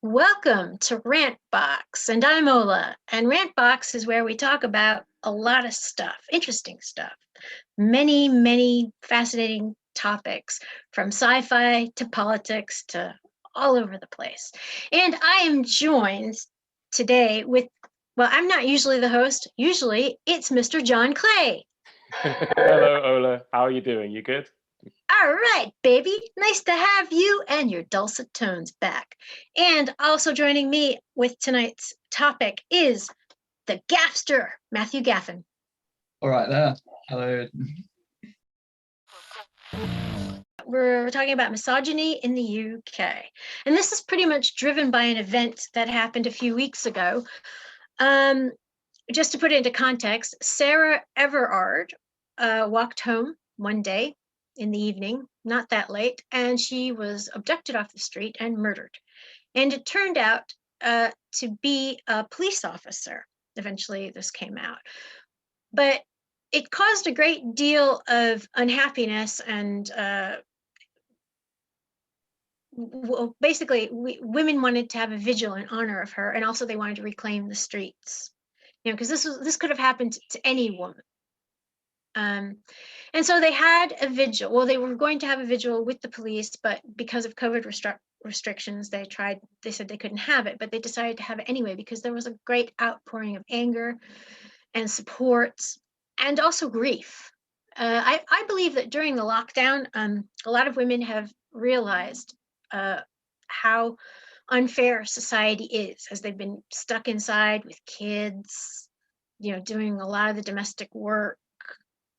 Welcome to Rantbox, and I'm Ola. And Rantbox is where we talk about a lot of stuff, interesting stuff, many fascinating topics, from sci-fi to politics to all over the place. And I am joined today with, well, I'm not usually the host. Usually it's Mr. John Clay. Hello, Ola. How are you doing? You good? All right, baby. Nice to have you and your dulcet tones back. And also joining me with tonight's topic is the gaffster, Matthew Gaffin. All right there. Hello. We're talking about misogyny in the UK. And this is pretty much driven by an event that happened a few weeks ago. Just to put it into context, Sarah Everard walked home one day in the evening, not that late, and she was abducted off the street and murdered. And it turned out to be a police officer. Eventually, this came out. But it caused a great deal of unhappiness and well, basically, women wanted to have a vigil in honor of her, and also they wanted to reclaim the streets. You know, because this could have happened to any woman. And so they had a vigil. Well, they were going to have a vigil with the police, but because of COVID restrictions, they said they couldn't have it, but they decided to have it anyway because there was a great outpouring of anger and support and also grief. I believe that during the lockdown, a lot of women have realized how unfair society is, as they've been stuck inside with kids, you know, doing a lot of the domestic work.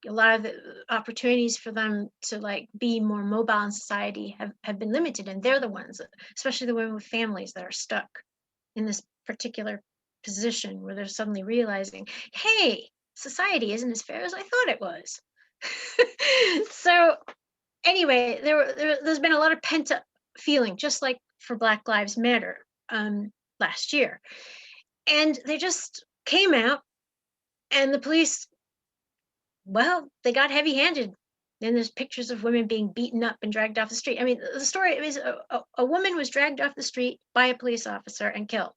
A lot of the opportunities for them to like be more mobile in society have been limited, and they're the ones, especially the women with families, that are stuck in this particular position where they're suddenly realizing, hey, society isn't as fair as I thought it was. So anyway, there's been a lot of pent up feeling, just like for Black Lives Matter last year, and they just came out, and the police, well, they got heavy-handed. Then there's pictures of women being beaten up and dragged off the street. I mean, the story is a woman was dragged off the street by a police officer and killed.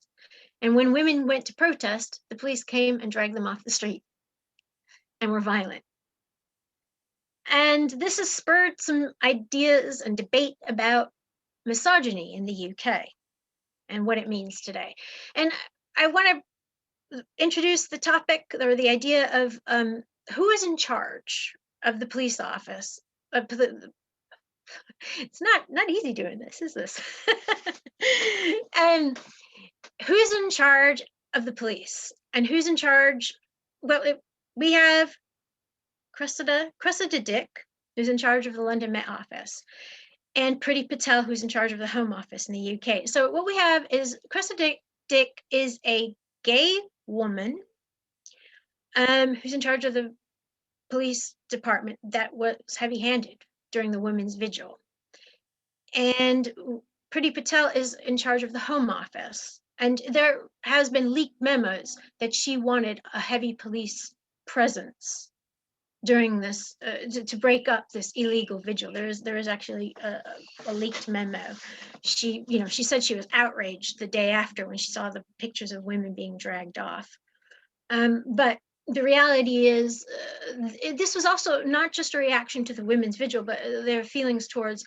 And when women went to protest, the police came and dragged them off the street and were violent. And this has spurred some ideas and debate about misogyny in the UK and what it means today. And I want to introduce the topic, or the idea of who is in charge of the police office. It's not easy doing this, is this? And who's in charge of the police, and who's in charge? Well, we have Cressida Dick, who's in charge of the London Met Office, and Priti Patel, who's in charge of the Home Office in the UK. So what we have is Cressida Dick is a gay woman who's in charge of the police department that was heavy-handed during the women's vigil. And Priti Patel is in charge of the Home Office. And there has been leaked memos that she wanted a heavy police presence during this, to break up this illegal vigil. There is actually a leaked memo. She said she was outraged the day after when she saw the pictures of women being dragged off. But the reality is, this was also not just a reaction to the women's vigil, but their feelings towards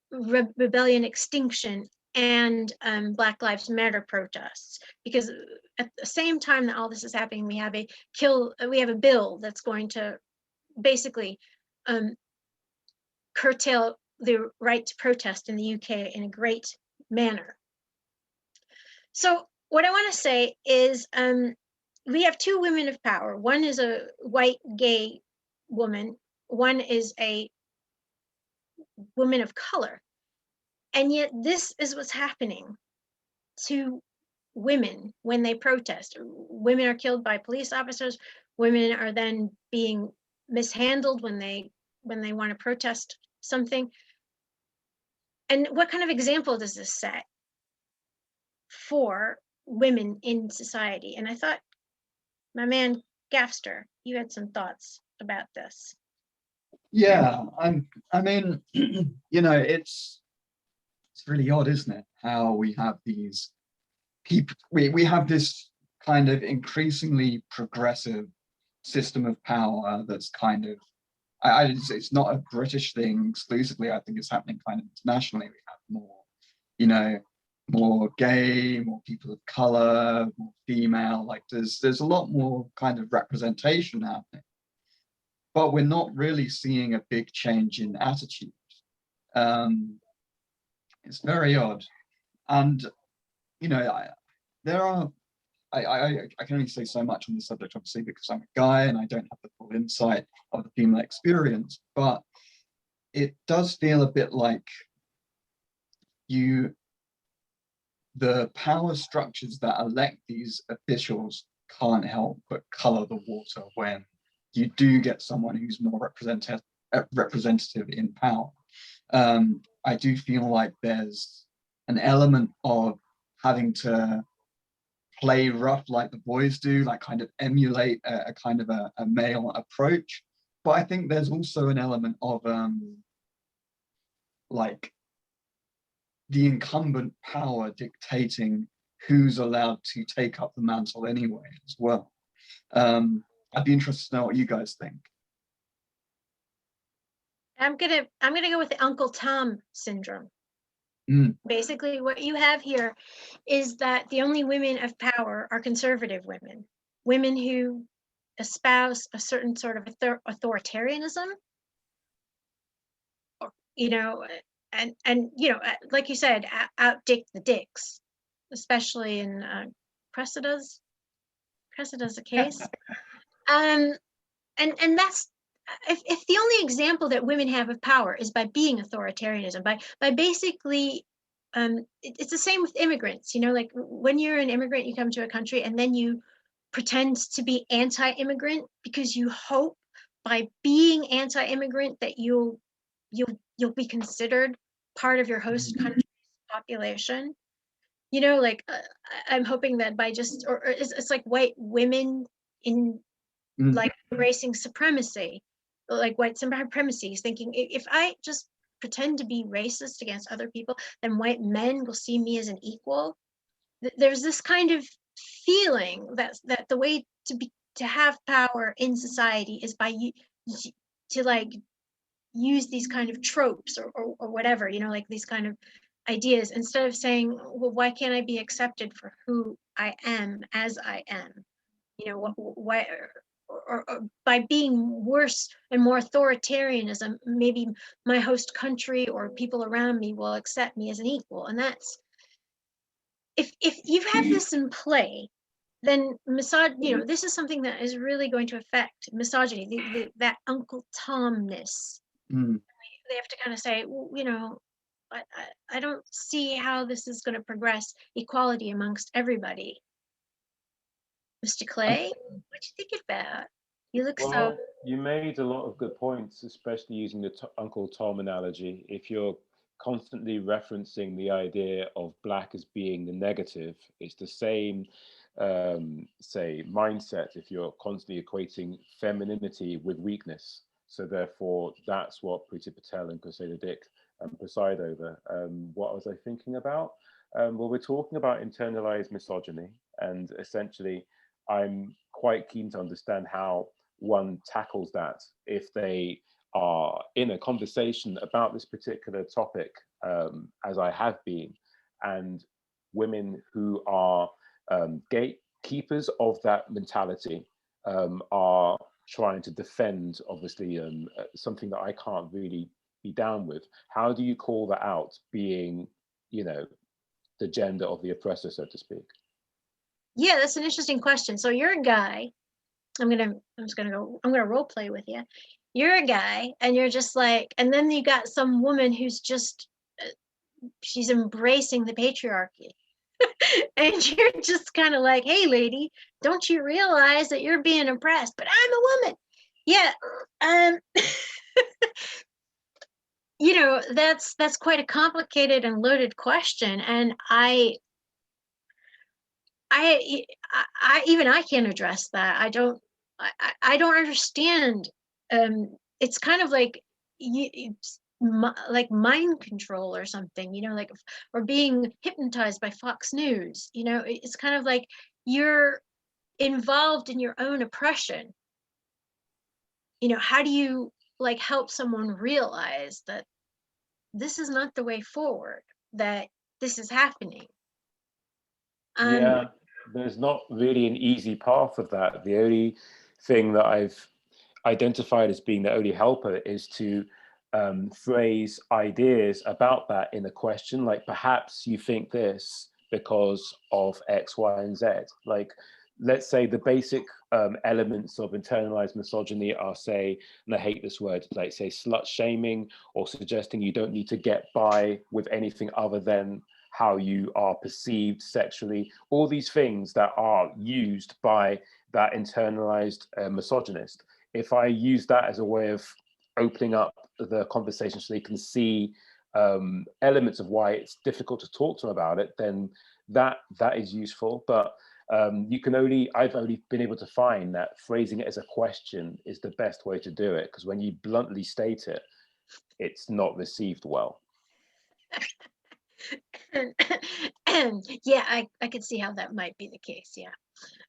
rebellion extinction and Black Lives Matter protests. Because at the same time that all this is happening, we have a bill that's going to basically curtail the right to protest in the UK in a great manner. So what I want to say is, we have two women of power. One is a white gay woman. One is a woman of color. And yet this is what's happening to women when they protest. Women are killed by police officers. Women are then being mishandled when they want to protest something. And what kind of example does this set for women in society? And I thought, my man Gaffster, you had some thoughts about this. Yeah, I mean, you know, it's it's really odd, isn't it? How we have these people, we have this kind of increasingly progressive system of power that's kind of, it's not a British thing exclusively. I think it's happening kind of internationally. We have more, you know, more gay, more people of color, more female. Like there's a lot more kind of representation happening, but we're not really seeing a big change in attitude. It's very odd, and you know, I can only say so much on this subject, obviously, because I'm a guy and I don't have the full insight of the female experience, but it does feel a bit like the power structures that elect these officials can't help but color the water when you do get someone who's more representative in power. I do feel like there's an element of having to play rough like the boys do, like kind of emulate a kind of a male approach. But I think there's also an element of like the incumbent power dictating who's allowed to take up the mantle anyway as well. I'd be interested to know what you guys think. I'm gonna go with the Uncle Tom syndrome. Basically, what you have here is that the only women of power are conservative women, women who espouse a certain sort of authoritarianism, or, you know, and you know, like you said, outdick the dicks, especially in Cressida's case. And that's, if the only example that women have of power is by being authoritarianism, by basically, it's the same with immigrants, you know, like when you're an immigrant, you come to a country and then you pretend to be anti-immigrant because you hope by being anti-immigrant that you'll be considered part of your host country's population. You know, like I'm hoping that by just, or it's like white women in like embracing supremacy, like white supremacy, thinking if I just pretend to be racist against other people, then white men will see me as an equal. There's this kind of feeling that the way to have power in society is by to like use these kind of tropes or whatever, you know, like these kind of ideas, instead of saying, well, why can't I be accepted for who I am as I am? You know, why, or by being worse and more authoritarianism, maybe my host country or people around me will accept me as an equal. And that's, if you have this in play, then you know, this is something that is really going to affect misogyny, that Uncle Tomness. They have to kind of say, well, you know, I don't see how this is going to progress equality amongst everybody. Mr. Clay, what do you think about? You look so. You made a lot of good points, especially using the Uncle Tom analogy. If you're constantly referencing the idea of black as being the negative, it's the same, say, mindset if you're constantly equating femininity with weakness. So therefore, that's what Priti Patel and Cressida Dick preside over. What was I thinking about? Well, we're talking about internalized misogyny, and essentially, I'm quite keen to understand how one tackles that if they are in a conversation about this particular topic, as I have been, and women who are gatekeepers of that mentality are trying to defend, obviously, something that I can't really be down with. How do you call that out, being, you know, the gender of the oppressor, so to speak? Yeah, that's an interesting question. So you're a guy. I'm gonna role play with you. You're a guy, and you're just like, and then you got some woman who's just, she's embracing the patriarchy, and you're just kind of like, hey, lady, don't you realize that you're being oppressed? But I'm a woman. Yeah. You know, that's quite a complicated and loaded question, and I even I can't address that. I don't understand. It's kind of like like mind control or something, you know, like, or being hypnotized by Fox News, you know, it's kind of like you're involved in your own oppression. You know, how do you like help someone realize that this is not the way forward, that this is happening? Yeah, there's not really an easy path of that. The only thing that I've identified as being the only helper is to phrase ideas about that in a question, like perhaps you think this because of X, Y, and Z. Like, let's say the basic elements of internalized misogyny are, say, and I hate this word, like say slut shaming, or suggesting you don't need to get by with anything other than how you are perceived sexually, all these things that are used by that internalized misogynist. If I use that as a way of opening up the conversation so they can see elements of why it's difficult to talk to them about it, then that is useful. But I've only been able to find that phrasing it as a question is the best way to do it, because when you bluntly state it, it's not received well. Yeah, I could see how that might be the case. Yeah.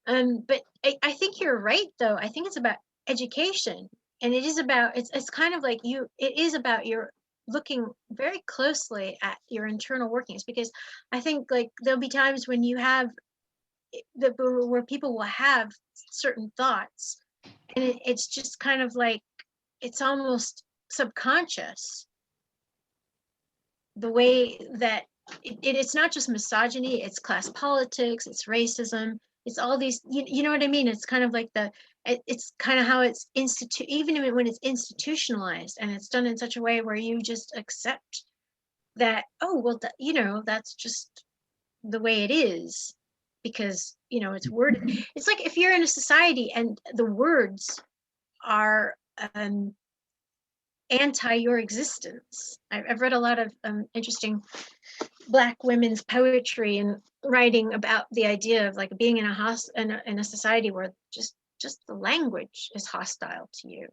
But I think you're right, though. I think it's about education, and it is about, it's kind of like it is about your looking very closely at your internal workings, because I think like there'll be times when you have where people will have certain thoughts, and it's just kind of like, it's almost subconscious, the way that it's not just misogyny, it's class politics, it's racism, it's all these, you know what I mean? It's kind of like it's kind of how it's even when it's institutionalized, and it's done in such a way where you just accept that, oh, well, you know, that's just the way it is, because, you know, it's worded. It's like if you're in a society and the words are anti your existence. I've read a lot of interesting Black women's poetry and writing about the idea of like being in a society where just the language is hostile to you,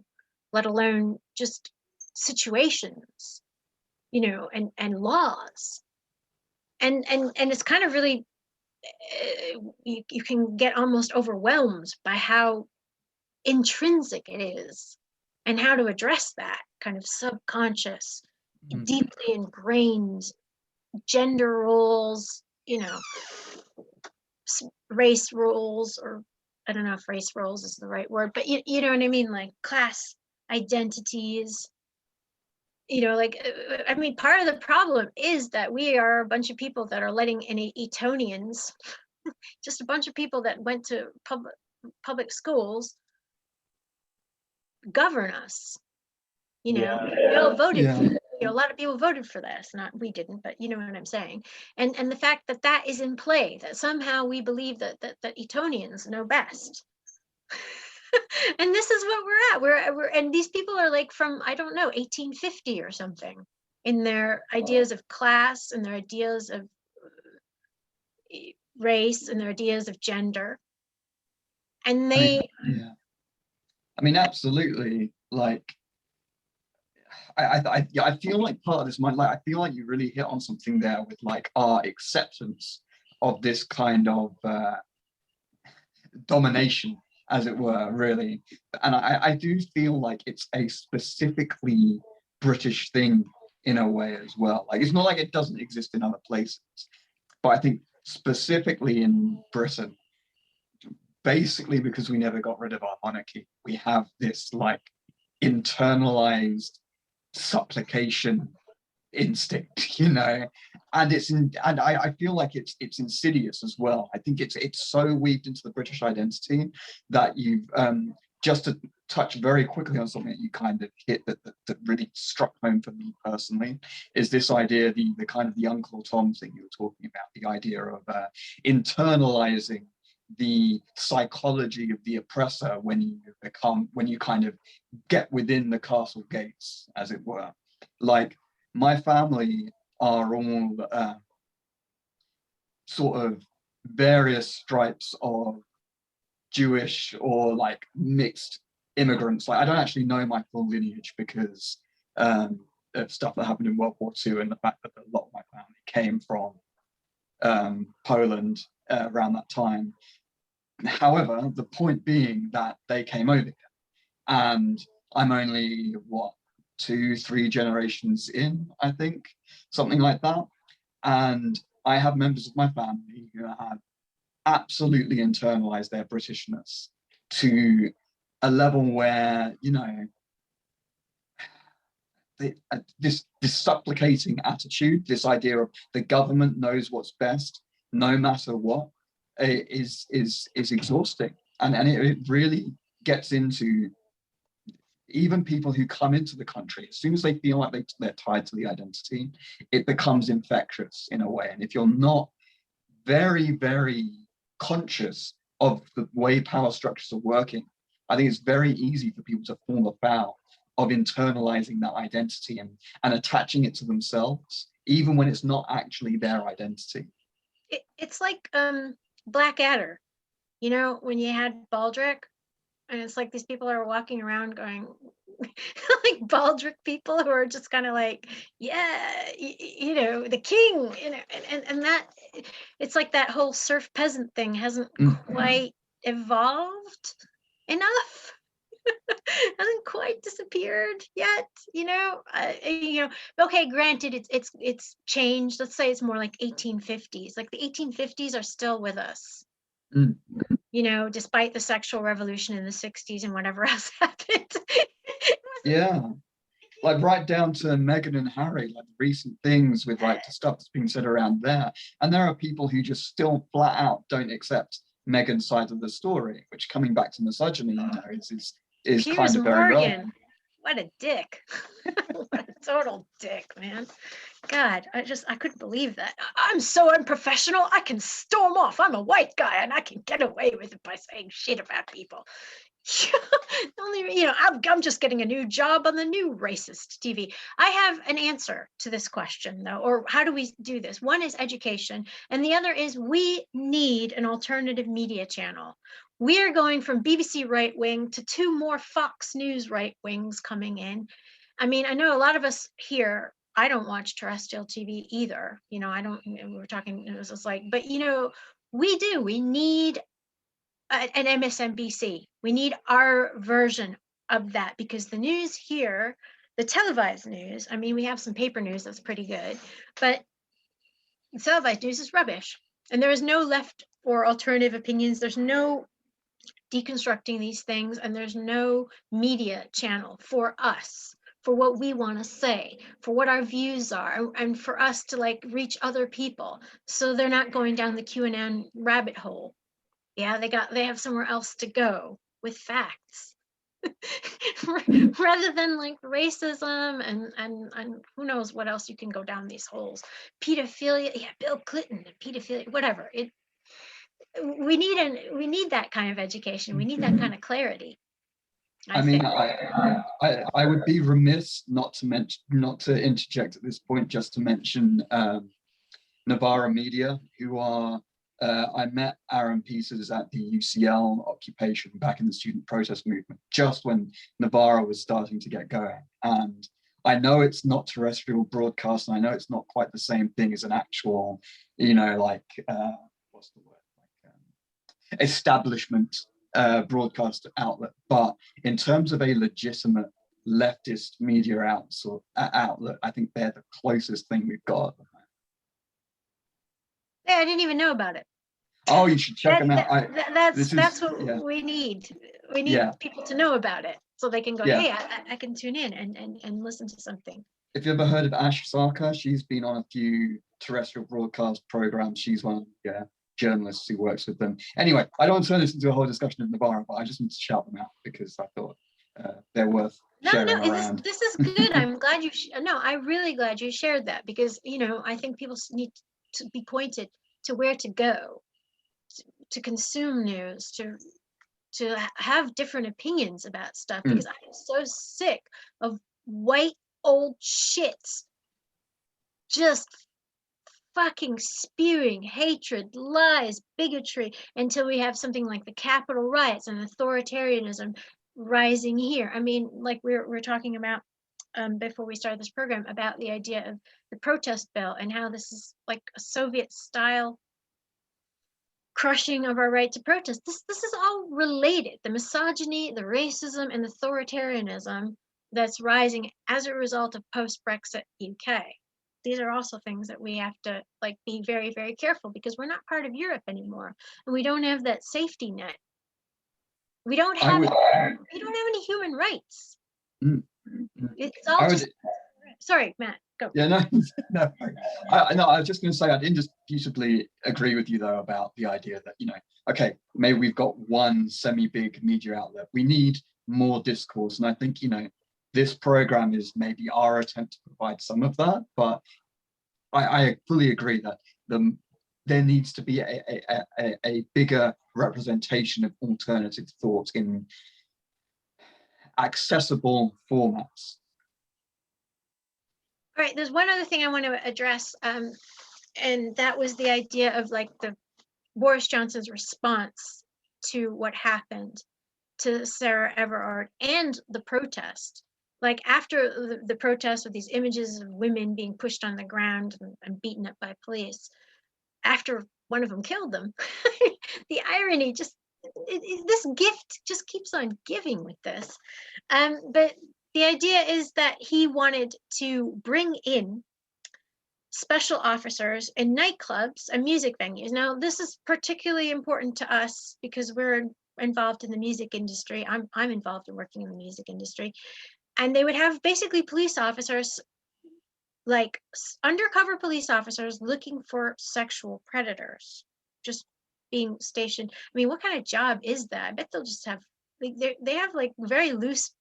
let alone just situations, you know, and laws, and it's kind of really you can get almost overwhelmed by how intrinsic it is, and how to address that kind of subconscious, deeply ingrained gender roles, you know, race roles, or I don't know if race roles is the right word, but you know what I mean, like class identities, you know, like, I mean, part of the problem is that we are a bunch of people that are letting in Etonians, just a bunch of people that went to public schools, govern us. You know, we all voted for, you know, a lot of people voted for this, not we didn't, but you know what I'm saying. And the fact that that is in play, that somehow we believe that Etonians know best. And this is what we're at. We're and these people are like from, I don't know, 1850 or something, in their ideas of class, and their ideas of race, and their ideas of gender. And they I mean, absolutely. Like, I feel like part of this might, like, I feel like you really hit on something there with like our acceptance of this kind of domination, as it were, really. And I do feel like it's a specifically British thing in a way as well. Like, it's not like it doesn't exist in other places, but I think specifically in Britain, basically because we never got rid of our monarchy, we have this like internalized supplication instinct, you know, and I feel like it's insidious as well. I think it's so weaved into the British identity that you've just to touch very quickly on something that you kind of hit that really struck home for me personally, is this idea, the kind of the Uncle Tom thing you were talking about, the idea of internalizing the psychology of the oppressor when you kind of get within the castle gates, as it were. Like, my family are all sort of various stripes of Jewish or like mixed immigrants. Like, I don't actually know my full lineage because stuff that happened in World War II, and the fact that a lot of my family came from Poland around that time. However, the point being that they came over here, and I'm only, what, 2-3 generations in, I think, something like that. And I have members of my family who have absolutely internalized their Britishness to a level where, you know, this supplicating attitude, this idea of the government knows what's best, no matter what, is exhausting. And it really gets into even people who come into the country. As soon as they feel like they're tied to the identity, it becomes infectious in a way. And if you're not very, very conscious of the way power structures are working, I think it's very easy for people to fall afoul of internalizing that identity and attaching it to themselves, even when it's not actually their identity. It's like Blackadder, you know, when you had Baldric, and it's like these people are walking around going, like Baldric people who are just kind of like, yeah, you know, the king, you know, and that, it's like that whole serf peasant thing hasn't quite evolved enough. Hasn't quite disappeared yet, you know. You know, okay, granted, it's changed. Let's say it's more like 1850s. Like the 1850s are still with us. You know, despite the sexual revolution in the 60s and whatever else happened. Yeah, like right down to Meghan and Harry, like recent things with like the stuff that's being said around there. And there are people who just still flat out don't accept Meghan's side of the story, which, coming back to misogyny, you know, is Piers kind of very Morgan, relevant. what a dick. What a total dick, man. God, I couldn't believe that. I'm so unprofessional, I can storm off. I'm a white guy and I can get away with it by saying shit about people. Only, you know, I'm just getting a new job on the new racist TV. I have an answer to this question, though, or how do we do this? One is education, and the other is we need an alternative media channel. We are going from BBC right wing to 2 more Fox News right wings coming in. I mean, I know a lot of us here, I don't watch terrestrial TV either. You know, I don't, we were talking, it was just like, but you know, we need an MSNBC. We need our version of that, because the news here, the televised news, I mean, we have some paper news that's pretty good, but televised news is rubbish. And there is no left or alternative opinions. There's no deconstructing these things, and there's no media channel for us, for what we want to say, for what our views are, and for us to like reach other people, so they're not going down the QAnon rabbit hole. Yeah, they have somewhere else to go with facts. Rather than like racism and who knows what else you can go down these holes. Pedophilia, yeah, Bill Clinton and pedophilia, whatever. We need that kind of education. We need that kind of clarity. I mean, I would be remiss not to interject at this point, just to mention Novara Media, who are, I met Aaron Peters at the UCL occupation back in the student protest movement, just when Novara was starting to get going. And I know it's not terrestrial broadcast, and I know it's not quite the same thing as an actual, you know, like, what's the word? Like, establishment broadcast outlet. But in terms of a legitimate leftist media outlet, I think they're the closest thing we've got. Yeah, I didn't even know about it. Oh, you should check them out. That's what we need. We need people to know about it, so they can go, hey, I can tune in and listen to something. If you ever heard of Ash Sarkar, she's been on a few terrestrial broadcast programs. She's one of the journalists who works with them. Anyway, I don't want to turn this into a whole discussion of Novara, but I just need to shout them out because I thought they're worth sharing around. This is good. I'm glad I'm really glad you shared that, because, you know, I think people need to be pointed to where to go to consume news, to have different opinions about stuff, because I'm so sick of white old shits just fucking spewing hatred, lies, bigotry, until we have something like the Capitol riots and authoritarianism rising here. I mean, like we're talking about before we started this program about the idea of the protest bill and how this is like a Soviet style crushing of our right to protest. This is all related. The misogyny, the racism, and the authoritarianism that's rising as a result of post-Brexit UK. These are also things that we have to like be very, very careful, because we're not part of Europe anymore, and we don't have that safety net. We don't have any human rights. Mm. It's all just sorry, Matt, go. Yeah, no, no. I was just going to say, I'd indisputably agree with you though about the idea that, you know, okay, maybe we've got one semi-big media outlet. We need more discourse, and I think, you know, this program is maybe our attempt to provide some of that. But I fully agree that there needs to be a bigger representation of alternative thought in accessible formats. All right, there's one other thing I want to address, and that was the idea of like the Boris Johnson's response to what happened to Sarah Everard and the protest. Like after the protest with these images of women being pushed on the ground and beaten up by police, after one of them killed them, the irony just, this gift just keeps on giving with this. But the idea is that he wanted to bring in special officers in nightclubs and music venues. Now, this is particularly important to us because we're involved in the music industry. I'm involved in working in the music industry. And they would have basically police officers, like undercover police officers looking for sexual predators, just being stationed. I mean, what kind of job is that? I bet they'll just have, like, they have like very loose,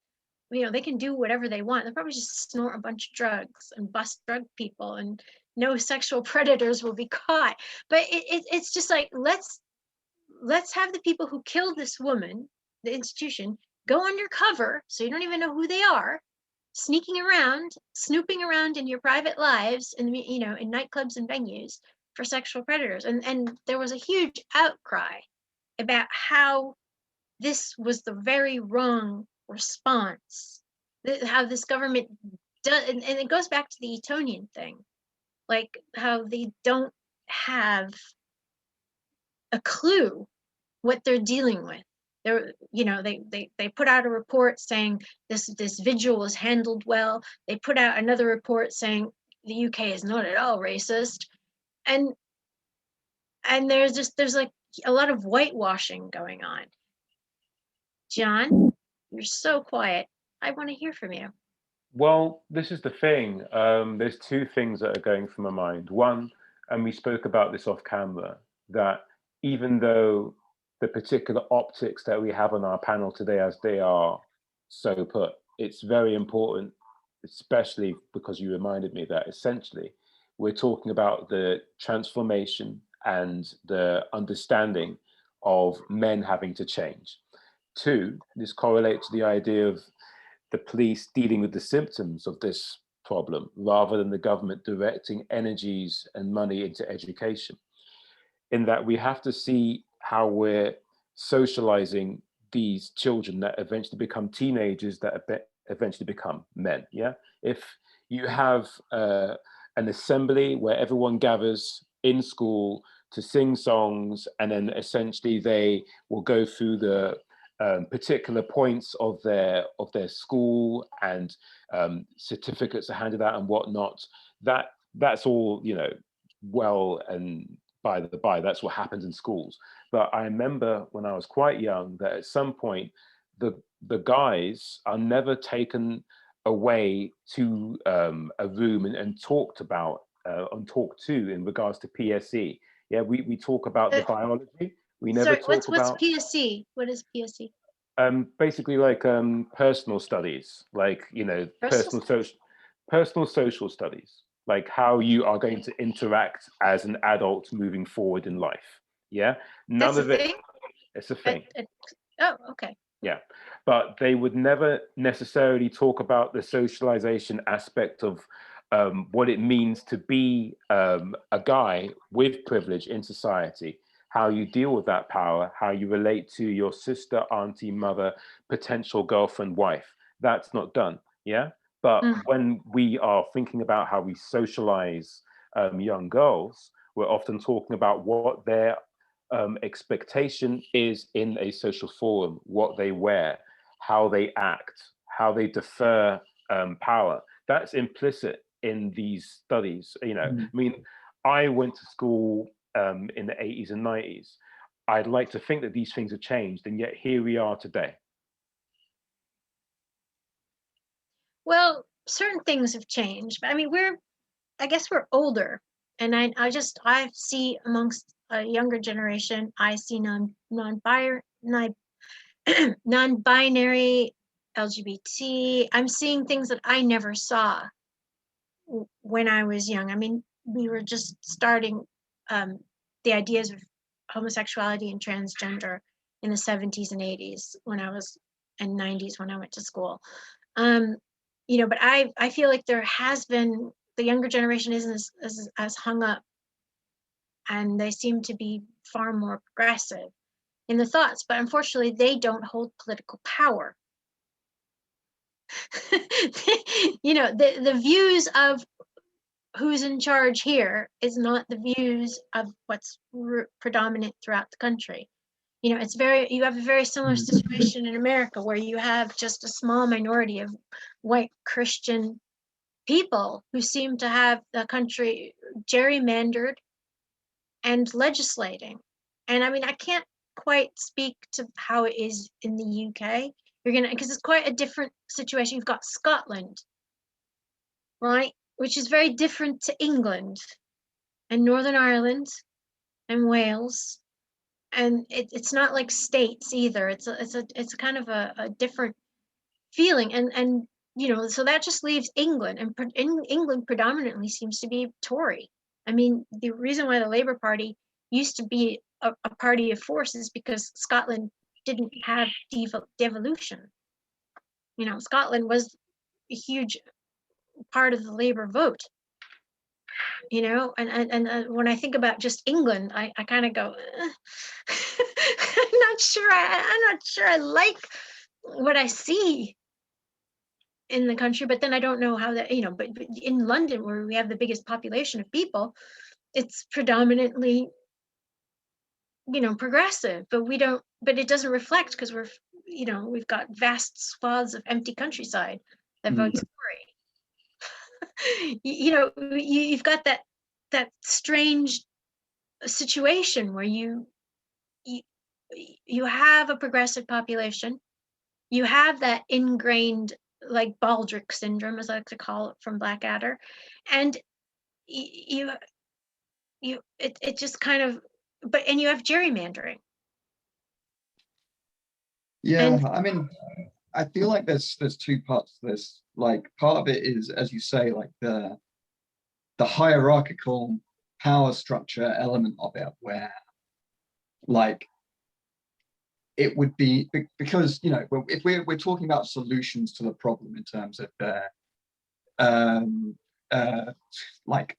you know, they can do whatever they want. They'll probably just snort a bunch of drugs and bust drug people, and no sexual predators will be caught. But it's just like, let's have the people who killed this woman, the institution, go undercover, so you don't even know who they are, sneaking around, snooping around in your private lives, and, you know, in nightclubs and venues for sexual predators. And there was a huge outcry about how this was the very wrong response, how this government does, and it goes back to the Etonian thing, like how they don't have a clue what they're dealing with. They're, you know, they put out a report saying this vigil was handled well. They put out another report saying the UK is not at all racist, and there's like a lot of whitewashing going on. John, you're so quiet. I want to hear from you. Well, this is the thing. There's two things that are going through my mind. One, and we spoke about this off camera, that even though the particular optics that we have on our panel today, as they are so put, it's very important, especially because you reminded me that essentially we're talking about the transformation and the understanding of men having to change. Two, this correlates to the idea of the police dealing with the symptoms of this problem rather than the government directing energies and money into education. In that we have to see how we're socializing these children that eventually become teenagers, that eventually become men. Yeah, if you have an assembly where everyone gathers in school to sing songs, and then essentially they will go through the particular points of their school, and certificates are handed out and whatnot. That's all, you know, well and by the by, that's what happens in schools. But I remember when I was quite young that at some point the guys are never taken away to a room and talked about and talked to in regards to PSE. Yeah, we talk about the biology. We never talk what's about PSE? What is PSE? Basically like personal studies, like, you know, personal social studies, like how you are going to interact as an adult moving forward in life. Yeah, none of it. It's a thing. Oh, okay. Yeah, but they would never necessarily talk about the socialization aspect of what it means to be a guy with privilege in society, how you deal with that power, how you relate to your sister, auntie, mother, potential girlfriend, wife. That's not done. Yeah, But when we are thinking about how we socialize young girls, we're often talking about what their expectation is in a social forum, what they wear, how they act, how they defer power. That's implicit in these studies. You know, I mean, I went to school in the 80s and 90s. I'd like to think that these things have changed, and yet here we are today. Well, certain things have changed, but I mean, I guess we're older, and I see amongst a younger generation, I see non-binary LGBT. I'm seeing things that I never saw when I was young. I mean, we were just starting the ideas of homosexuality and transgender in the 70s and 80s and 90s when I went to school. You know, but I feel like there has been, the younger generation isn't as hung up, and they seem to be far more progressive in the thoughts, but unfortunately they don't hold political power. You know, the views of who's in charge here is not the views of what's predominant throughout the country. You know, you have a very similar situation in America, where you have just a small minority of white Christian people who seem to have the country gerrymandered and legislating. And I mean, I can't quite speak to how it is in the UK. Because it's quite a different situation. You've got Scotland, right, which is very different to England and Northern Ireland and Wales. And it's not like states either. It's a kind of a different feeling. And you know, so that just leaves England, and England predominantly seems to be Tory. I mean, the reason why the Labour Party used to be a party of force is because Scotland didn't have devolution. You know, Scotland was a huge part of the Labour vote. You know, and when I think about just England, I kind of go, I'm not sure I like what I see in the country. But then I don't know how that, you know, but in London, where we have the biggest population of people, it's predominantly, you know, progressive, but it doesn't reflect, because you know, we've got vast swaths of empty countryside that votes Tory. You know, you've got that strange situation where you have a progressive population, you have that ingrained, like, Baldrick syndrome, as I like to call it, from Blackadder, and it just kind of, and you have gerrymandering. Yeah, I mean, I feel like there's two parts to this. Like, part of it is, as you say, like the hierarchical power structure element of it, where, like, it would be, because, you know, if we're talking about solutions to the problem in terms of like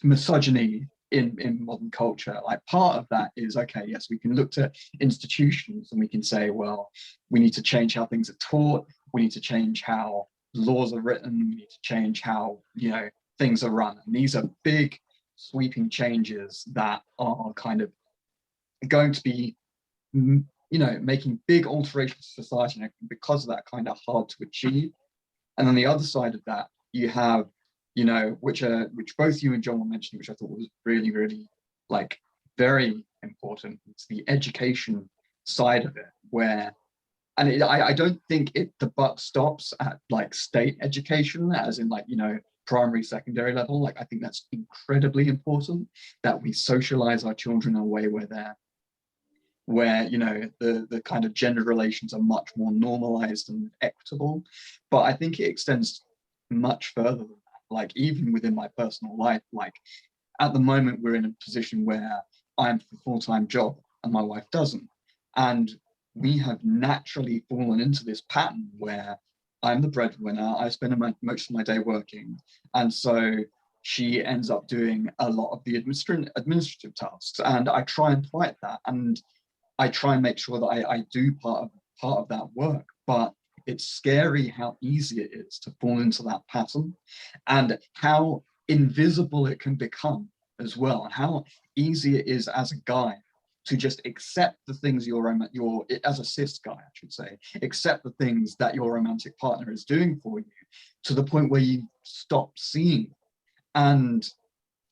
misogyny in modern culture, like, part of that is, okay, yes, we can look to institutions and we can say, well, we need to change how things are taught, we need to change how laws are written, we need to change how, you know, things are run. And these are big sweeping changes that are kind of going to be, you know, making big alterations to society, and because of that, kind of hard to achieve. And on the other side of that, you have, you know, which both you and John were mentioning, which I thought was really, really, like, very important. It's the education side of it, where, and I don't think the buck stops at, like, state education, as in, like, you know, primary, secondary level. Like, I think that's incredibly important, that we socialize our children in a way where you know, the kind of gender relations are much more normalized and equitable. But I think it extends much further than that. Like, even within my personal life, like, at the moment we're in a position where I'm a full-time job and my wife doesn't, and we have naturally fallen into this pattern where I'm the breadwinner, I spend most of my day working, and so she ends up doing a lot of the administrative tasks, and I try and fight that, and I try and make sure that I do part of that work. But it's scary how easy it is to fall into that pattern, and how invisible it can become as well, and how easy it is as a guy to just accept the things as a cis guy, I should say, accept the things that your romantic partner is doing for you, to the point where you stop seeing. And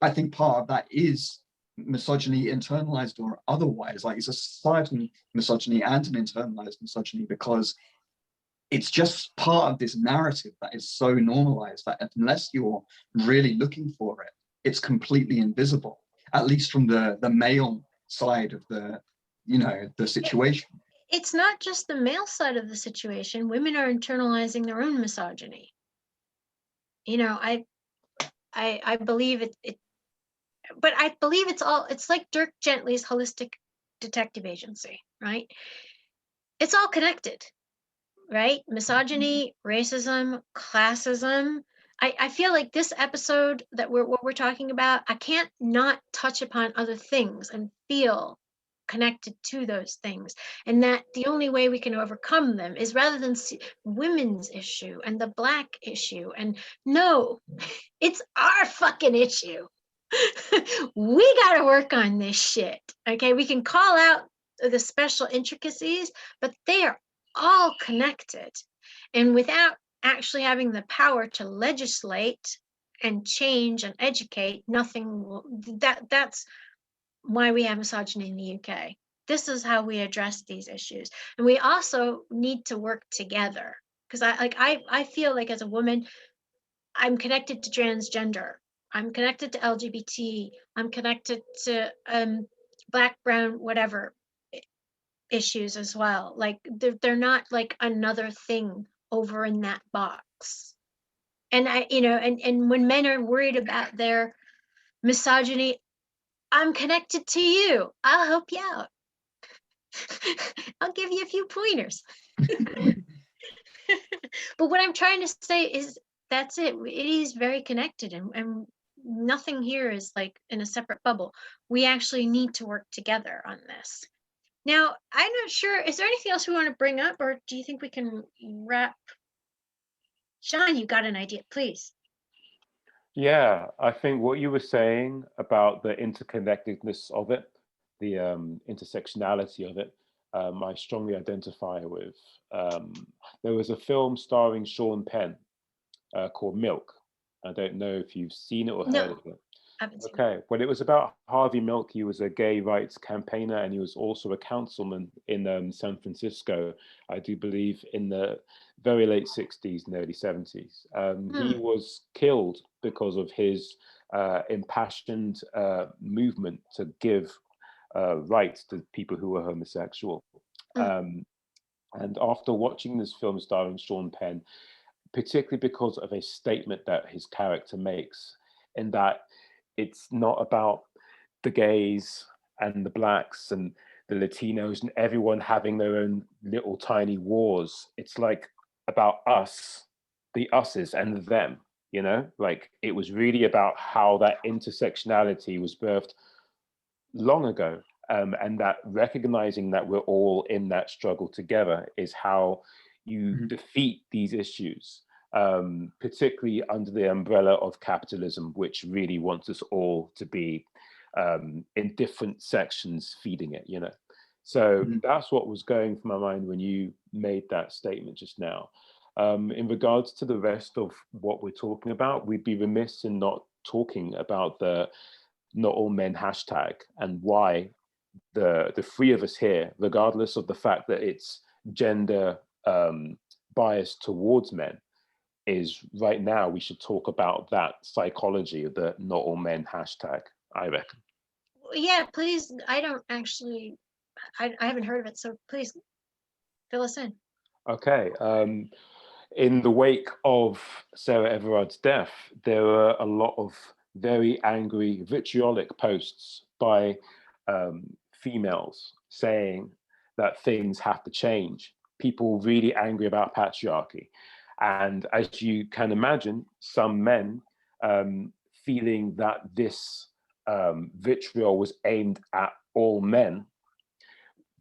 I think part of that is misogyny, internalized or otherwise. Like, it's a societal misogyny and an internalized misogyny, because it's just part of this narrative that is so normalized that unless you're really looking for it, it's completely invisible, at least from the male side of the, the situation. It's not just the male side of the situation. Women are internalizing their own misogyny. I believe it, but I believe it's like Dirk Gently's holistic detective agency, right? It's all connected, right? Misogyny, racism, classism. I feel like this episode that what we're talking about, I can't not touch upon other things and feel connected to those things, and that the only way we can overcome them is, rather than see women's issue and the Black issue, and no, it's our fucking issue. We got to work on this shit. Okay, we can call out the special intricacies, but they are all connected. And without actually having the power to legislate and change and educate, nothing will. That's why we have misogyny in the UK. This is how we address these issues. And we also need to work together, because I feel like, as a woman, I'm connected to transgender, I'm connected to LGBT, I'm connected to Black, brown, whatever issues as well. Like, they're not like another thing over in that box. And and when men are worried about their misogyny, I'm connected to you. I'll help you out. I'll give you a few pointers. But what I'm trying to say is, that's it. It is very connected, and nothing here is like in a separate bubble. We actually need to work together on this. Now, I'm not sure, is there anything else we want to bring up, or do you think we can wrap? Sean, you got an idea, please. Yeah, I think what you were saying about the interconnectedness of it, the intersectionality of it, I strongly identify with. There was a film starring Sean Penn called Milk. I don't know if you've seen it or heard of it. I haven't seen it. Okay, well, it was about Harvey Milk. He was a gay rights campaigner, and he was also a councilman in San Francisco, I do believe, in the very late 60s and early 70s. He was killed because of his impassioned movement to give rights to people who were homosexual. And after watching this film starring Sean Penn, particularly because of a statement that his character makes, in that it's not about the gays and the Blacks and the Latinos and everyone having their own little tiny wars. It's like about us, the us's and the them, like it was really about how that intersectionality was birthed long ago. And that recognizing that we're all in that struggle together is how you defeat these issues, particularly under the umbrella of capitalism, which really wants us all to be in different sections feeding it, So that's what was going through my mind when you made that statement just now. In regards to the rest of what we're talking about, we'd be remiss in not talking about the not all men hashtag, and why the three of us here, regardless of the fact that it's gender biased towards men, is right now we should talk about that psychology of the not all men hashtag, I reckon. Yeah, please. I don't actually, I haven't heard of it, so please fill us in. Okay. In the wake of Sarah Everard's death, there were a lot of very angry, vitriolic posts by females saying that things have to change. People really angry about patriarchy. And as you can imagine, some men feeling that this vitriol was aimed at all men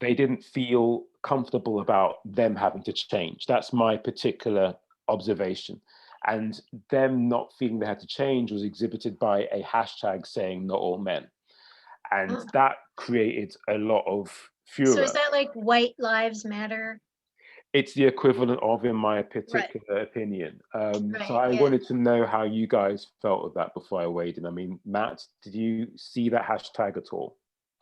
they didn't feel comfortable about them having to change. That's my particular observation. And them not feeling they had to change was exhibited by a hashtag saying not all men. And Oh. that created a lot of furor. So is that like white lives matter? It's the equivalent of, in my particular opinion. So I wanted to know how you guys felt of that before I weighed in. I mean, Matt, did you see that hashtag at all?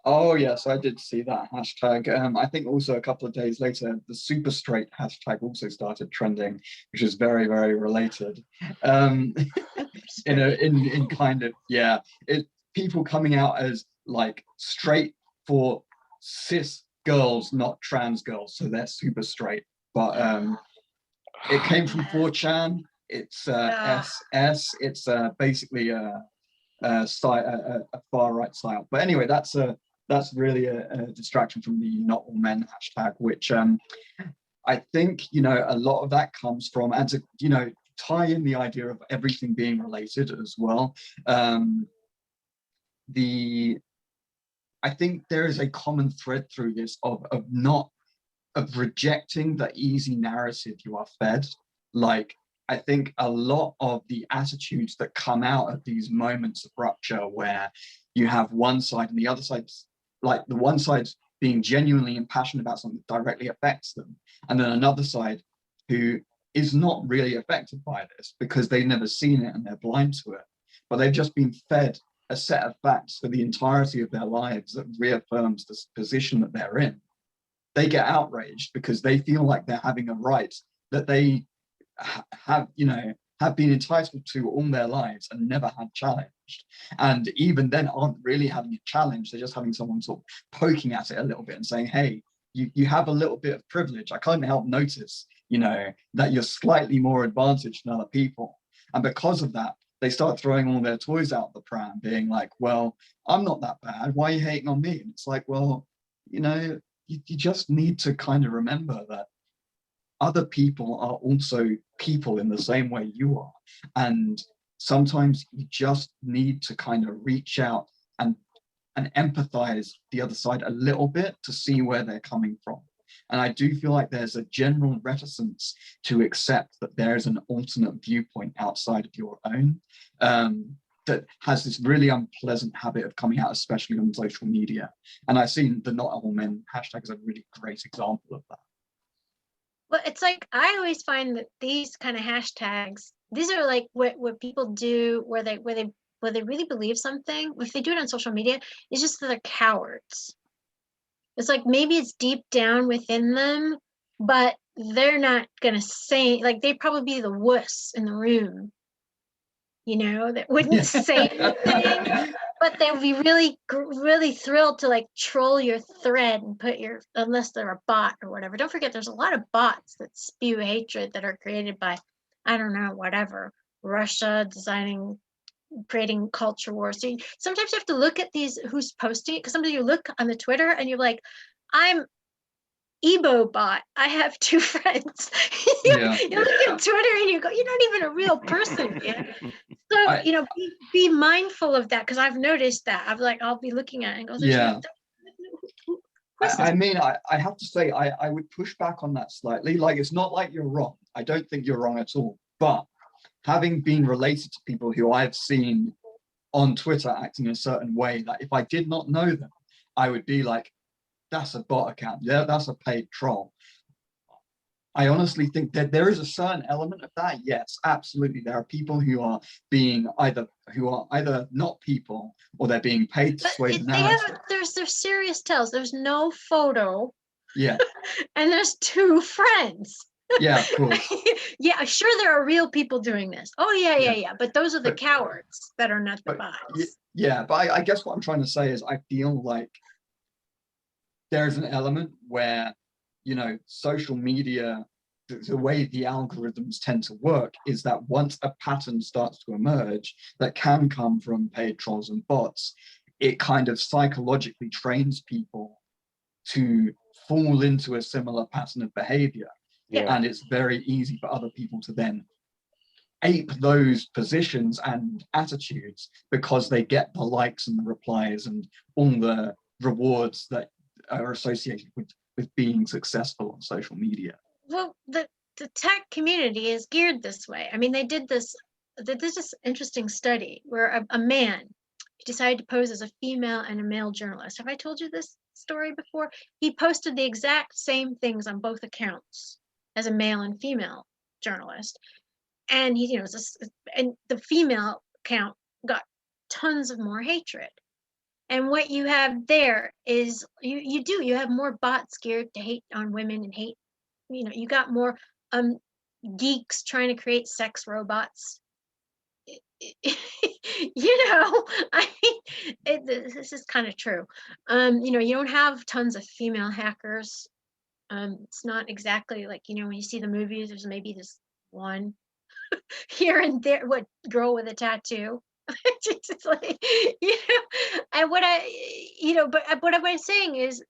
Oh yes, I did see that hashtag. I think also a couple of days later, the super straight hashtag also started trending, which is very, very related. In kind of, yeah, people coming out as like straight for cis girls, not trans girls, so they're super straight. But it came from 4chan. It's SS. It's basically a far right style. But anyway, that's really a distraction from the not all men hashtag, which I think, you know, a lot of that comes from, and to, you know, tie in the idea of everything being related as well. I think there is a common thread through this of rejecting the easy narrative you are fed. Like, I think a lot of the attitudes that come out of these moments of rupture where you have one side and the other side, like the one side being genuinely impassioned about something that directly affects them, and then another side who is not really affected by this because they've never seen it and they're blind to it, but they've just been fed a set of facts for the entirety of their lives that reaffirms this position that they're in. They get outraged because they feel like they're having a right that they have, you know, have been entitled to all their lives and never had challenged. And even then aren't really having a challenge. They're just having someone sort of poking at it a little bit and saying, hey, you have a little bit of privilege. I can't help notice, you know, that you're slightly more advantaged than other people. And because of that, they start throwing all their toys out the pram, being like, well, I'm not that bad. Why are you hating on me? And it's like, well, you know, you just need to kind of remember that other people are also people in the same way you are. And sometimes you just need to kind of reach out and empathize the other side a little bit to see where they're coming from. And I do feel like there's a general reticence to accept that there's an alternate viewpoint outside of your own that has this really unpleasant habit of coming out, especially on social media. And I've seen the not all men hashtag as a really great example of that. Well, it's like, I always find that these kind of hashtags, these are like what people do where they really believe something. If they do it on social media, it's just that they're cowards. It's like, maybe it's deep down within them, but they're not gonna say, like, they'd probably be the wuss in the room, you know, that wouldn't say anything, but they would be really thrilled to like troll your thread and put your, unless they're a bot or whatever. Don't forget, there's a lot of bots that spew hatred that are created by, I don't know, whatever, Russia creating culture wars. So sometimes you have to look at these, who's posting it, because sometimes you look on the Twitter and you're like, I'm Ebo bot. I have 2 friends. You look at Twitter and you go, you're not even a real person yet. So, you know, be mindful of that, because I've noticed that. I'll be looking at it and go, I mean, I have to say, I would push back on that slightly. Like, it's not like you're wrong. I don't think you're wrong at all. But having been related to people who I've seen on Twitter acting in a certain way, that if I did not know them, I would be like, that's a bot account. Yeah, that's a paid troll. I honestly think that there is a certain element of that. Yes, absolutely. There are people who are either not people, or they're being paid to sway the narrative. There's serious tells. There's no photo. Yeah. And there's 2 friends. Yeah, of course. Yeah, sure, there are real people doing this. Oh yeah. But those are the cowards that are not the bots. Yeah, but I guess what I'm trying to say is, I feel like there's an element where, you know, social media, the way the algorithms tend to work is that once a pattern starts to emerge that can come from paid trolls and bots, it kind of psychologically trains people to fall into a similar pattern of behavior. Yeah. And it's very easy for other people to then ape those positions and attitudes because they get the likes and the replies and all the rewards that are associated with being successful on social media. Well, the tech community is geared this way. I mean, they did this interesting study where a man decided to pose as a female and a male journalist. Have I told you this story before? He posted the exact same things on both accounts as a male and female journalist. And he, and the female account got tons of more hatred. And what you have there is you have more bots geared to hate on women and hate, you got more geeks trying to create sex robots. I mean, this is kind of true. You don't have tons of female hackers. It's not exactly like, when you see the movies, there's maybe this one here and there, what girl with a tattoo. It's like, and but what I'm saying is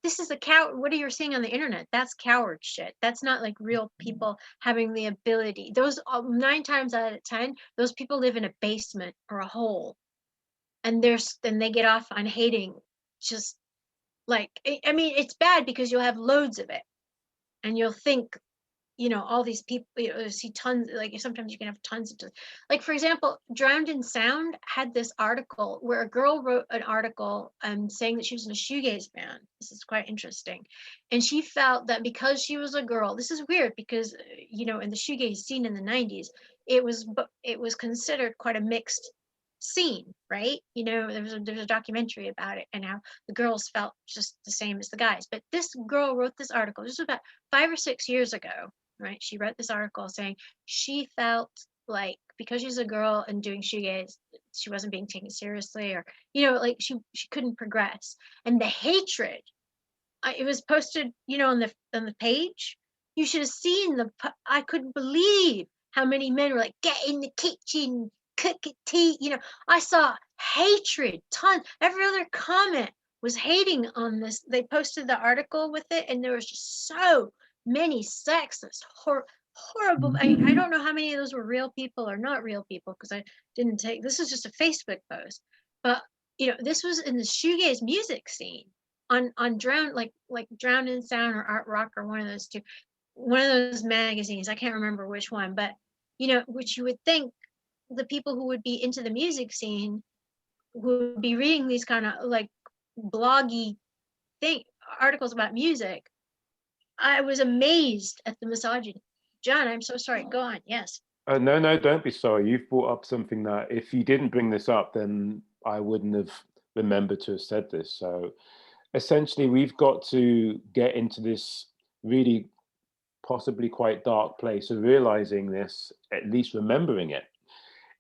this is a coward. What are you seeing on the internet? That's coward shit. That's not like real people having the ability. Those 9 times out of 10, those people live in a basement or a hole, and they get off on hating. Just like, I mean, it's bad because you'll have loads of it, and you'll think, all these people, see tons, like sometimes you can have tons of, like, for example, Drowned in Sound had this article where a girl wrote an article saying that she was in a shoegaze band. This is quite interesting. And she felt that because she was a girl, this is weird because, in the shoegaze scene in the 90s, it was considered quite a mixed scene, right? There's a documentary about it and how the girls felt just the same as the guys. But this girl wrote this article, this was about 5 or 6 years ago, right? She wrote this article saying she felt like because she's a girl and doing shoegaze, she wasn't being taken seriously, or like she couldn't progress. And the hatred, it was posted, on the page. You should have seen I couldn't believe how many men were like, get in the kitchen, cook tea. I saw hatred, tons. Every other comment was hating on this. They posted the article with it, and there was just so many sexist, horrible. I don't know how many of those were real people or not real people, because I didn't take, this was just a Facebook post. But this was in the shoegaze music scene on Drowned, like Drowned in Sound or Art Rock or one of those two, one of those magazines. I can't remember which one, but which you would think the people who would be into the music scene would be reading these kind of like bloggy articles about music. I was amazed at the misogyny. John, I'm so sorry. Go on. Yes. No, don't be sorry. You've brought up something that if you didn't bring this up, then I wouldn't have remembered to have said this. So essentially, we've got to get into this really possibly quite dark place of realizing this, at least remembering it,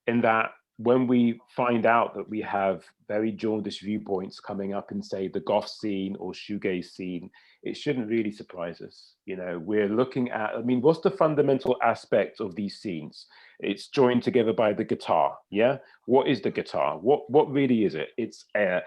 in that when we find out that we have very jaundiced viewpoints coming up in, say, the goth scene or shoegaze scene, it shouldn't really surprise us. We're looking at, what's the fundamental aspect of these scenes? It's joined together by the guitar, yeah? What is the guitar? What really is it? It's an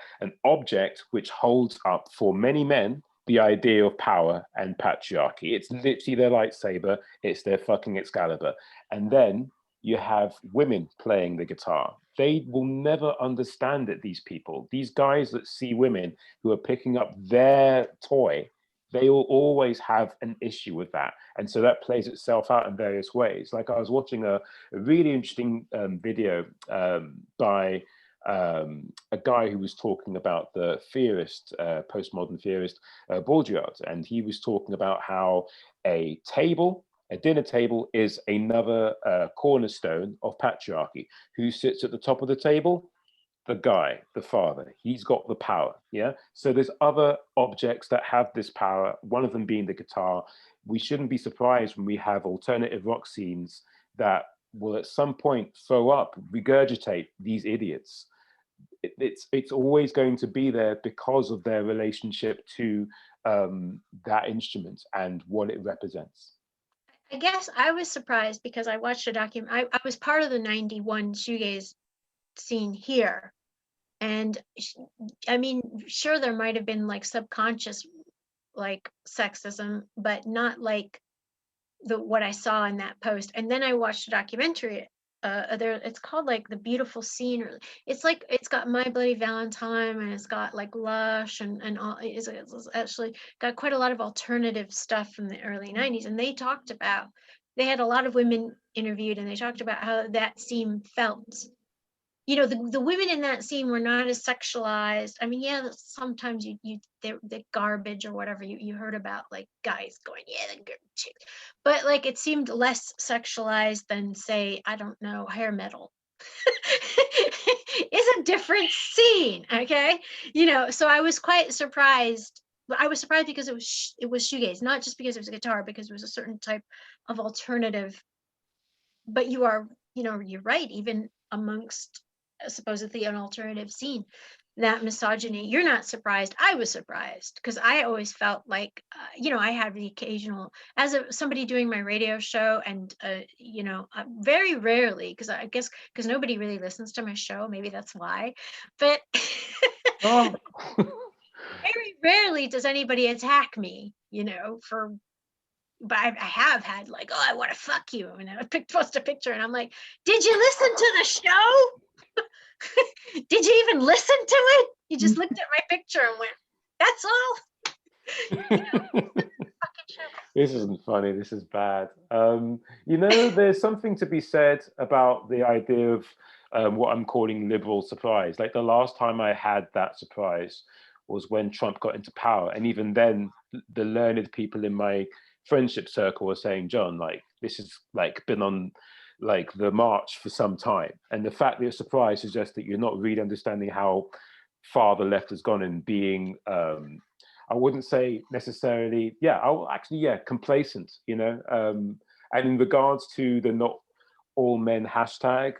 object which holds up for many men the idea of power and patriarchy. It's literally their lightsaber, it's their fucking Excalibur. And then you have women playing the guitar. They will never understand it, these people. These guys that see women who are picking up their toy, they will always have an issue with that. And so that plays itself out in various ways. Like, I was watching a really interesting video by a guy who was talking about the theorist, postmodern theorist, Baudrillard. And he was talking about how a dinner table is another cornerstone of patriarchy. Who sits at the top of the table? The guy, the father. He's got the power, yeah? So there's other objects that have this power, one of them being the guitar. We shouldn't be surprised when we have alternative rock scenes that will at some point regurgitate these idiots. It's always going to be there because of their relationship to that instrument and what it represents. I guess I was surprised because I watched a document. I was part of the 91 shoegaze scene here. And sure, there might have been like subconscious like sexism, but not like what I saw in that post. And then I watched a documentary it's called like The Beautiful Scene, or it's like it's got My Bloody Valentine, and it's got like Lush and all. It's actually got quite a lot of alternative stuff from the early 90s, and they talked about, they had a lot of women interviewed, and they talked about how that scene felt. You know, the women in that scene were not as sexualized. I mean, yeah, sometimes the garbage or whatever you heard about, like guys going, yeah, the good chick, but like it seemed less sexualized than, say, I don't know, hair metal. It's a different scene, okay? You know, so I was quite surprised. I was surprised because it was shoegaze, not just because it was a guitar, because it was a certain type of alternative. But you are, you know, you're right, even amongst supposedly an alternative scene, that misogyny, you're not surprised. I was surprised because I always felt like, you know, I had the occasional, as somebody doing my radio show, and, you know, very rarely, because I guess because nobody really listens to my show, maybe that's why, but Oh. very rarely does anybody attack me, you know, for, but I have had like, oh, I want to fuck you, and I post a picture, and I'm like, did you listen to the show? Did you even listen to it? You just looked at my picture and went, that's all. This isn't funny. This is bad. You know, there's something to be said about the idea of what I'm calling liberal surprise. Like the last time I had that surprise was when Trump got into power, and even then, the learned people in my friendship circle were saying, John, like this has like been on like the march for some time, and the fact that you're surprised suggests that you're not really understanding how far the left has gone in being I wouldn't say necessarily, yeah, I'll actually, yeah, complacent, you know. And in regards to the not all men hashtag,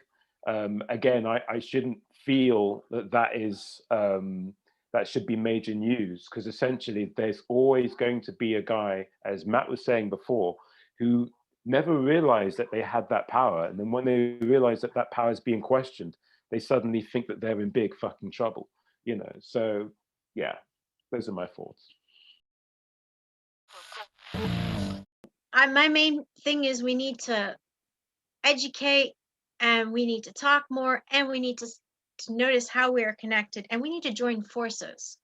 again, I shouldn't feel that that is that should be major news, because essentially there's always going to be a guy, as Matt was saying before, who never realized that they had that power, and then when they realize that that power is being questioned, they suddenly think that they're in big fucking trouble, you know. So yeah, those are my thoughts. My main thing is we need to educate, and we need to talk more, and we need to notice how we are connected, and we need to join forces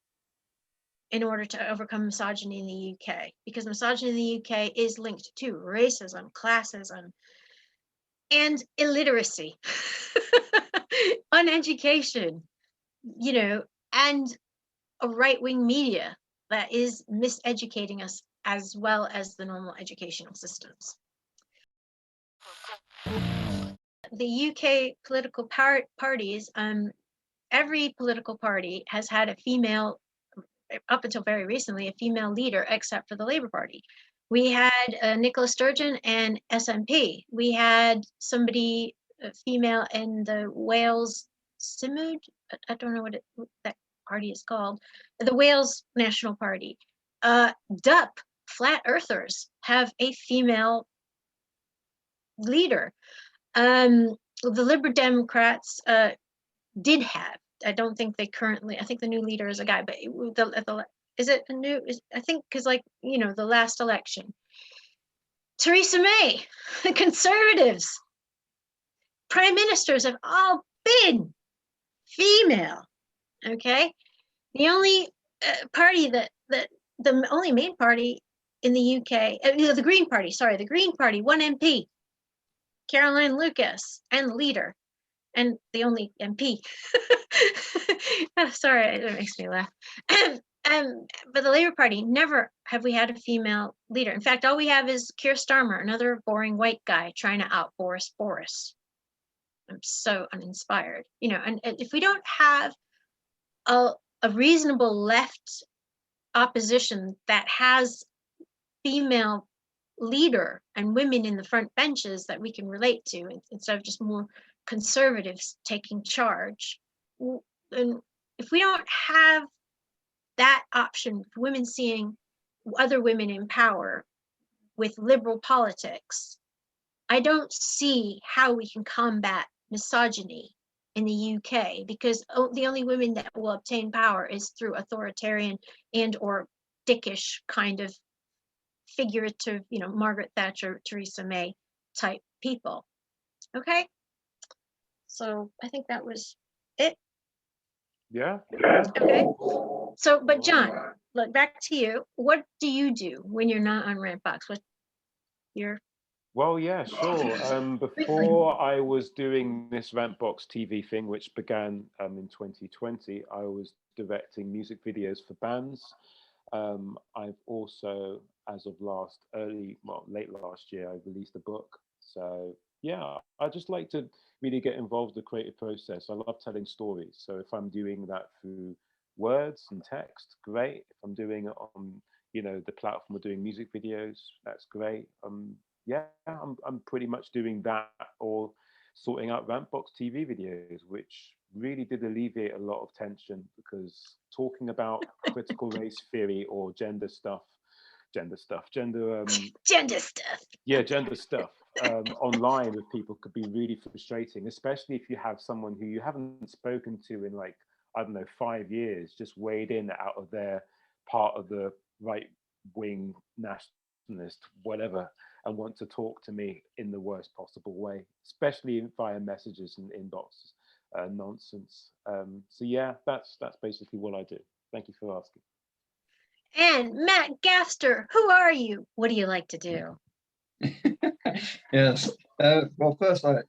in order to overcome misogyny in the UK, because misogyny in the UK is linked to racism, classism, and illiteracy, uneducation, you know, and a right-wing media that is miseducating us as well as the normal educational systems. The UK political parties, every political party has had a female, up until very recently, a female leader, except for the Labour Party. We had Nicola Sturgeon and SNP. We had somebody, female, in the Wales Symud. I don't know what that party is called. The Wales National Party. DUP, Flat Earthers, have a female leader. The Liberal Democrats did have. I don't think they currently. I think the new leader is a guy, but is it a new? I think because, like, you know, the last election, Theresa May, the Conservatives, prime ministers have all been female. Okay, the only party the only main party in the UK, the Green Party. Sorry, the Green Party, one MP, Caroline Lucas, and the leader, and the only MP. Oh, sorry, it makes me laugh. But the Labour Party, never have we had a female leader. In fact, all we have is Keir Starmer, another boring white guy trying to out Boris. I'm so uninspired, you know. And if we don't have a reasonable left opposition that has female leader and women in the front benches that we can relate to, instead of just more conservatives taking charge, and if we don't have that option, women seeing other women in power with liberal politics, I don't see how we can combat misogyny in the UK, because the only women that will obtain power is through authoritarian and or dickish kind of figurative, you know, Margaret Thatcher, Theresa May type people. Okay, So I think that was it. Yeah. Okay. So, but Alright. John, look, back to you. What do you do when you're not on Rantbox? What's your Well, yeah, sure. Before I was doing this Rantbox TV thing, which began in 2020, I was directing music videos for bands. I've also, as of late last year, I released a book. So yeah, I just like to really get involved in the creative process. I love telling stories. So if I'm doing that through words and text, great. If I'm doing it on, the platform of doing music videos, that's great. Yeah, I'm pretty much doing that or sorting out Rantbox TV videos, which really did alleviate a lot of tension because talking about critical race theory or gender stuff, gender stuff? gender stuff online with people could be really frustrating, especially if you have someone who you haven't spoken to in like, I don't know, 5 years, just weighed in out of their part of the right wing nationalist, whatever, and want to talk to me in the worst possible way, especially via messages and inboxes. Nonsense. So yeah, that's basically what I do. Thank you for asking. And Matt Gaster, who are you? What do you like to do? Yes. Well, first, I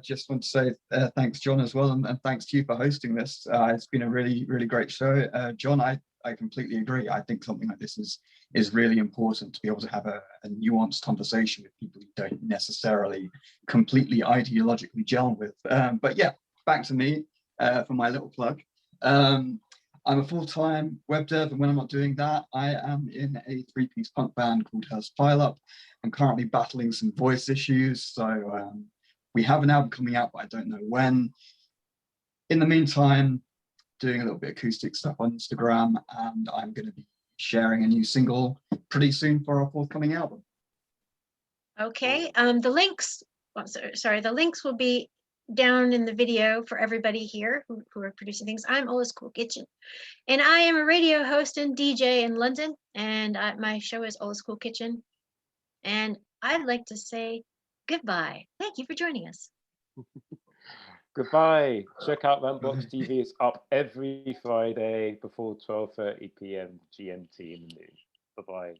just want to say thanks, John, as well, and thanks to you for hosting this. It's been a really, really great show. John, I completely agree. I think something like this is really important to be able to have a nuanced conversation with people you don't necessarily completely ideologically gel with. But yeah, back to me for my little plug. I'm a full-time web dev, and when I'm not doing that, I am in a three-piece punk band called Hearst Pile Up. I'm currently battling some voice issues, so we have an album coming out, but I don't know when. In the meantime, doing a little bit of acoustic stuff on Instagram, and I'm going to be sharing a new single pretty soon for our forthcoming album. Okay. The links. Oh, sorry. The links will be down in the video for everybody here who are producing things. I'm Old School Kitchen, and I am a radio host and DJ in London, and my show is Old School Kitchen. And I'd like to say goodbye. Thank you for joining us. Goodbye. Check out Rantbox TV. It's up every Friday before 12:30 p.m. GMT in the noon. Bye-bye.